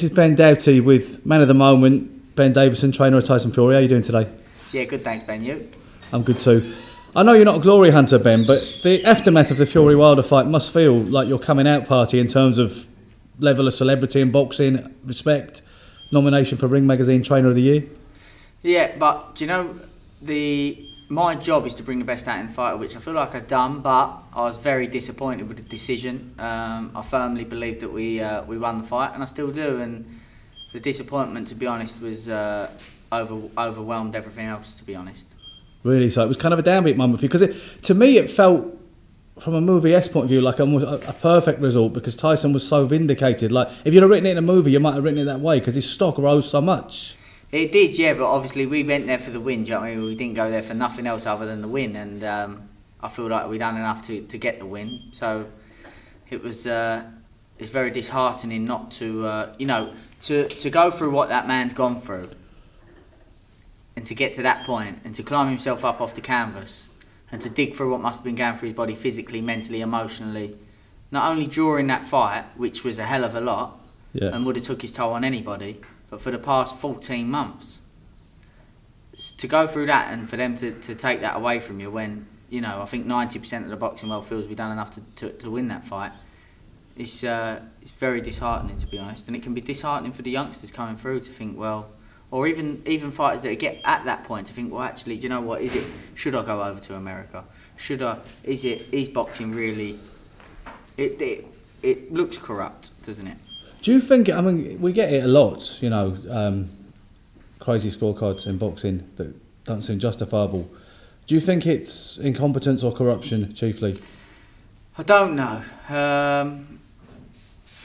this is Ben Doughty with man of the moment, Ben Davison, trainer of Tyson Fury. How are you doing today? Yeah, good, thanks, Ben. You? I'm good too. I know you're not a glory hunter, Ben, but the aftermath of the Fury-Wilder fight must feel like your coming out party in terms of level of celebrity in boxing, respect, nomination for Ring Magazine Trainer of the Year. Yeah, but do you know, my job is to bring the best out in the fighter, which I feel like I've done, but I was very disappointed with the decision. I firmly believe that we won the fight, and I still do. And the disappointment, to be honest, was overwhelmed everything else, to be honest. Really? So it was kind of a downbeat moment for you, because to me it felt, from a movie-esque point of view, like a perfect result, because Tyson was so vindicated. Like, if you'd have written it in a movie, you might have written it that way, because his stock rose so much. It did, yeah, but obviously we went there for the win. Do you know what I mean? We didn't go there for nothing else other than the win, and I feel like we done enough to get the win. So it was it's very disheartening not to to go through what that man's gone through, and to get to that point, and to climb himself up off the canvas, and to dig through what must have been going through his body physically, mentally, emotionally, not only during that fight, which was a hell of a lot, yeah, and would have took his toll on anybody, but for the past 14 months. To go through that, and for them to take that away from you when, you know, I think 90% of the boxing world feels we've done enough to win that fight, it's very disheartening, to be honest. And it can be disheartening for the youngsters coming through to think, well, or even fighters that get at that point to think, well, actually, do you know what, should I go over to America? Is boxing really, it looks corrupt, doesn't it? Do you think, I mean, we get it a lot, you know, crazy scorecards in boxing that don't seem justifiable. Do you think it's incompetence or corruption, chiefly? I don't know.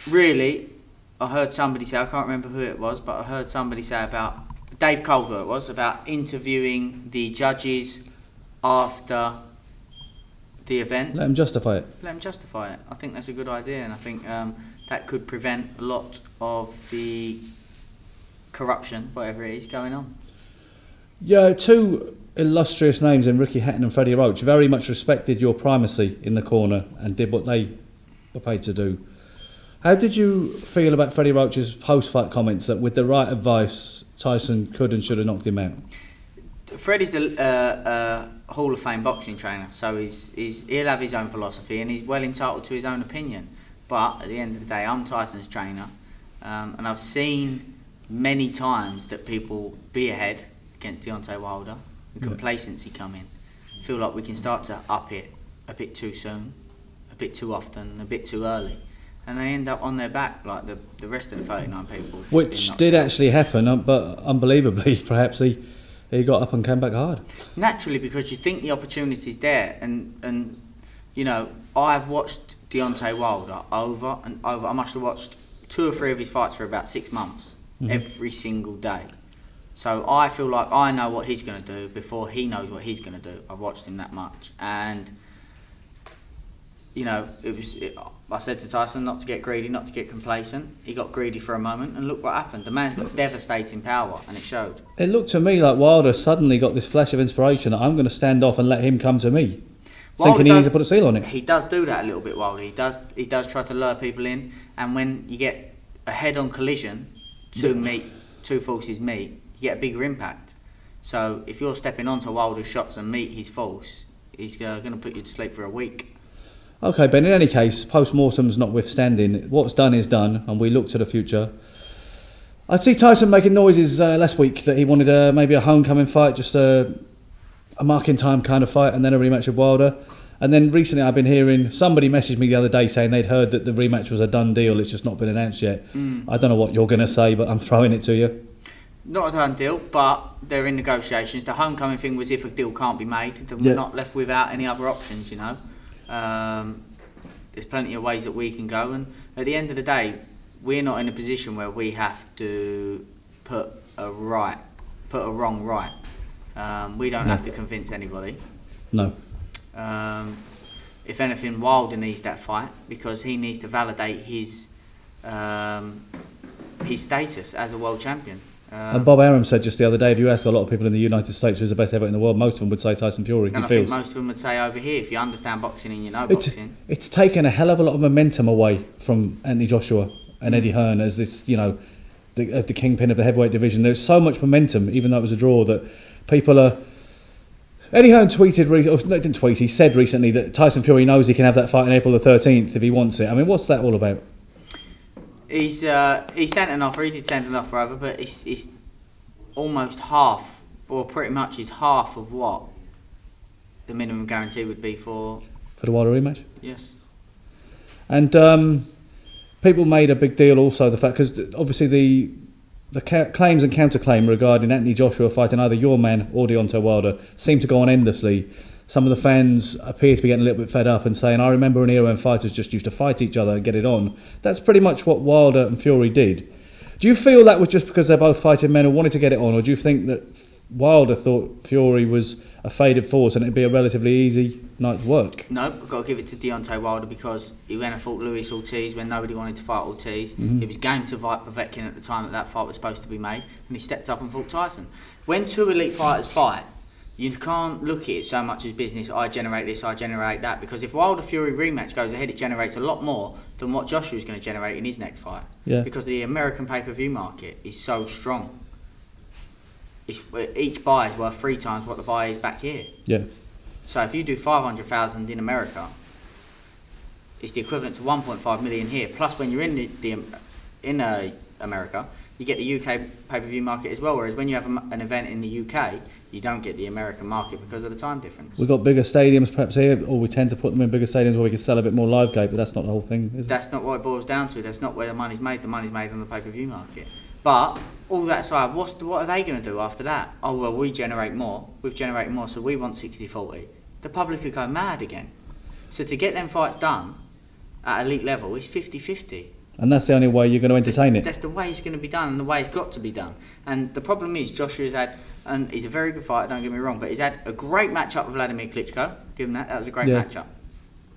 Really, I heard somebody say, I can't remember who it was, but I heard somebody say about, Dave Colbert it was, about interviewing the judges after the event. Let them justify it. Let them justify it. I think that's a good idea, and I think that could prevent a lot of the corruption, whatever it is, going on. Yeah, two illustrious names in Ricky Hatton and Freddie Roach very much respected your primacy in the corner and did what they were paid to do. How did you feel about Freddie Roach's post-fight comments that with the right advice, Tyson could and should have knocked him out? Freddie's a Hall of Fame boxing trainer, so he'll have his own philosophy, and he's well entitled to his own opinion. But at the end of the day, I'm Tyson's trainer, and I've seen many times that people be ahead against Deontay Wilder, and complacency come in. Feel like we can start to up it a bit too soon, a bit too often, a bit too early, and they end up on their back like the rest of the 39 people. Which did actually happen, but unbelievably, perhaps he got up and came back hard. Naturally, because you think the opportunity's there, and you know, I've watched Deontay Wilder over and over. I must have watched 2 or 3 of his fights for about 6 months, every single day. So I feel like I know what he's going to do before he knows what he's going to do. I've watched him that much, and you know, I said to Tyson not to get greedy, not to get complacent. He got greedy for a moment, and look what happened. The man's got devastating power, and it showed. It looked to me like Wilder suddenly got this flash of inspiration that I'm going to stand off and let him come to me. Thinking he needs to put a seal on it. He does do that a little bit, Wilder. He does try to lure people in, and when you get a head-on collision, two forces meet, you get a bigger impact. So if you're stepping onto Wilder's shots and meet his force, he's going to put you to sleep for a week. Okay, Ben, in any case, post-mortems notwithstanding, what's done is done, and we look to the future. I'd see Tyson making noises last week that he wanted maybe a homecoming fight, just a marking time kind of fight, and then a rematch with Wilder. And then recently I've been hearing, somebody messaged me the other day saying they'd heard that the rematch was a done deal, it's just not been announced yet. I don't know what you're going to say, but I'm throwing it to you. Not a done deal, but they're in negotiations. The homecoming thing was if a deal can't be made, then we're not left without any other options, you know. There's plenty of ways that we can go, and at the end of the day, we're not in a position where we have to put a wrong right. We don't have to convince anybody. No. If anything, Wilder needs that fight because he needs to validate his status as a world champion. And Bob Arum said just the other day, if you ask a lot of people in the United States who's the best ever in the world, most of them would say Tyson Fury. And I think most of them would say over here, if you understand boxing and you know boxing. It's taken a hell of a lot of momentum away from Anthony Joshua and Eddie Hearn as this, you know, the kingpin of the heavyweight division. There's so much momentum, even though it was a draw, that people are. Eddie Hearn he said recently that Tyson Fury knows he can have that fight on April the 13th if he wants it. I mean, what's that all about? He sent an offer, he did send an offer over, but it's almost half, or pretty much is half of what the minimum guarantee would be for the Wilder rematch. Yes. And people made a big deal also the fact, because obviously the claims and counterclaim regarding Anthony Joshua fighting either your man or Deontay Wilder seem to go on endlessly. Some of the fans appear to be getting a little bit fed up and saying, I remember an era when fighters just used to fight each other and get it on. That's pretty much what Wilder and Fury did. Do you feel that was just because they're both fighting men who wanted to get it on, or do you think that Wilder thought Fury was a faded force and it'd be a relatively easy night's work? No, I've got to give it to Deontay Wilder, because he went and fought Luis Ortiz when nobody wanted to fight Ortiz. He was game to fight Povetkin at the time that fight was supposed to be made, and he stepped up and fought Tyson. When two elite fighters fight, you can't look at it so much as business. I generate this, I generate that, because if Wilder Fury rematch goes ahead, it generates a lot more than what Joshua's going to generate in his next fight. Yeah. Because the American pay-per-view market is so strong. Each buy is worth 3 times what the buy is back here. Yeah. So if you do 500,000 in America, it's the equivalent to 1.5 million here. Plus, when you're in America, you get the UK pay-per-view market as well. Whereas when you have an event in the UK, you don't get the American market because of the time difference. We've got bigger stadiums perhaps here, or we tend to put them in bigger stadiums where we can sell a bit more live gate, but that's not the whole thing, is it? That's not what it boils down to. That's not where the money's made. The money's made on the pay-per-view market. But all that aside, what are they going to do after that? Oh, well, we generate more. We've generated more, so we want 60-40. The public could go mad again. So to get them fights done at elite level, it's 50-50. And that's the only way you're going to entertain it. That's the way it's going to be done, and the way it's got to be done. And the problem is, Joshua's had, and he's a very good fighter, don't get me wrong, but he's had a great matchup with Vladimir Klitschko. Give him that. That was a great matchup.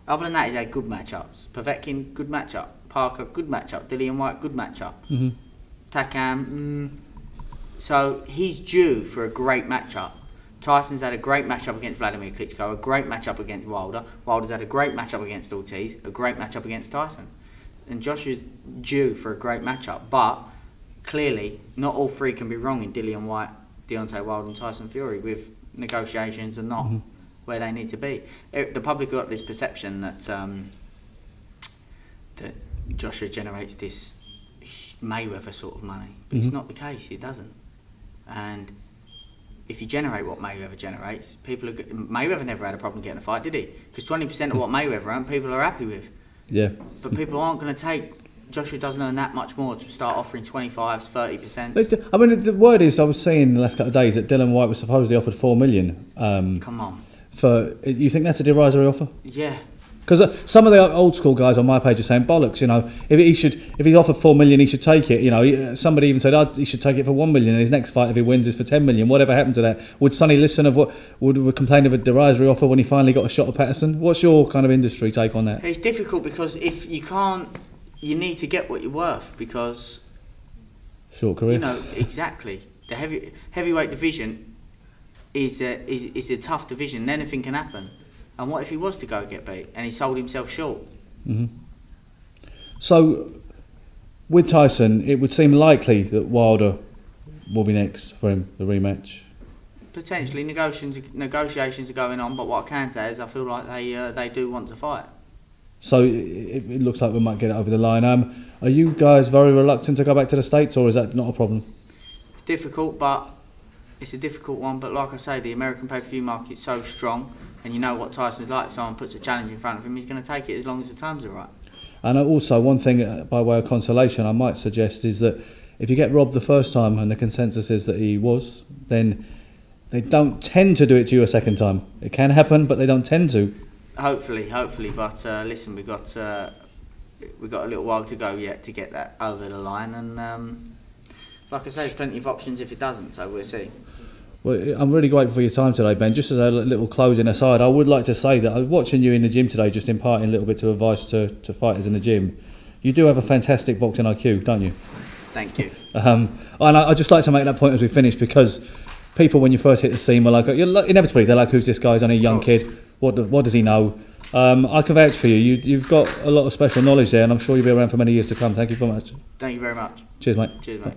Other than that, he's had good matchups. Povetkin, good matchup. Parker, good matchup. Dillian White, good matchup. Takam, so he's due for a great matchup. Tyson's had a great matchup against Vladimir Klitschko, a great matchup against Wilder. Wilder's had a great matchup against Ortiz, a great matchup against Tyson. And Joshua's due for a great matchup, but clearly not all three can be wrong in Dillian White, Deontay Wilder and Tyson Fury, with negotiations and not where they need to be. The public got this perception that that Joshua generates this Mayweather sort of money, but it's not the case. It doesn't. And if you generate what Mayweather generates, Mayweather never had a problem getting a fight, did he? Because 20% of what Mayweather earned, people are happy with. Yeah. But people aren't going to take. Joshua doesn't earn that much more to start offering 25s, 30%. I mean, the word is, I was seeing in the last couple of days that Dillian White was supposedly offered $4 million. Come on. You think that's a derisory offer? Yeah. Because some of the old school guys on my page are saying bollocks. You know, if he's offered $4 million, he should take it. You know, somebody even said he should take it for $1 million. And his next fight, if he wins, is for $10 million. Whatever happened to that? Would Sonny listen would complain of a derisory offer when he finally got a shot at Patterson? What's your kind of industry take on that? It's difficult because if you can't, you need to get what you're worth, because short career. You know exactly. The heavyweight division is a tough division. Anything can happen. And what if he was to go get beat and he sold himself short? So, with Tyson, it would seem likely that Wilder will be next for him, the rematch. Potentially, negotiations are going on, but what I can say is I feel like they do want to fight. So it looks like we might get it over the line. Are you guys very reluctant to go back to the States, or is that not a problem? It's difficult, but it's a difficult one. But like I say, the American pay-per-view market's so strong. And you know what Tyson's like. If someone puts a challenge in front of him, he's going to take it as long as the terms are right. And also, one thing by way of consolation I might suggest is that if you get robbed the first time and the consensus is that he was, then they don't tend to do it to you a second time. It can happen, but they don't tend to. Hopefully. But listen, we've got a little while to go yet to get that over the line. And like I say, there's plenty of options if it doesn't, so we'll see. Well, I'm really grateful for your time today, Ben. Just as a little closing aside, I would like to say that I was watching you in the gym today, just imparting a little bit of advice to fighters in the gym. You do have a fantastic boxing IQ, don't you? Thank you. And I'd just like to make that point as we finish, because people, when you first hit the scene, were like, inevitably, they're like, who's this guy? He's only a young kid. What does he know? I can vouch for you. You've got a lot of special knowledge there, and I'm sure you'll be around for many years to come. Thank you very much. Thank you very much. Cheers, mate. Cheers, mate.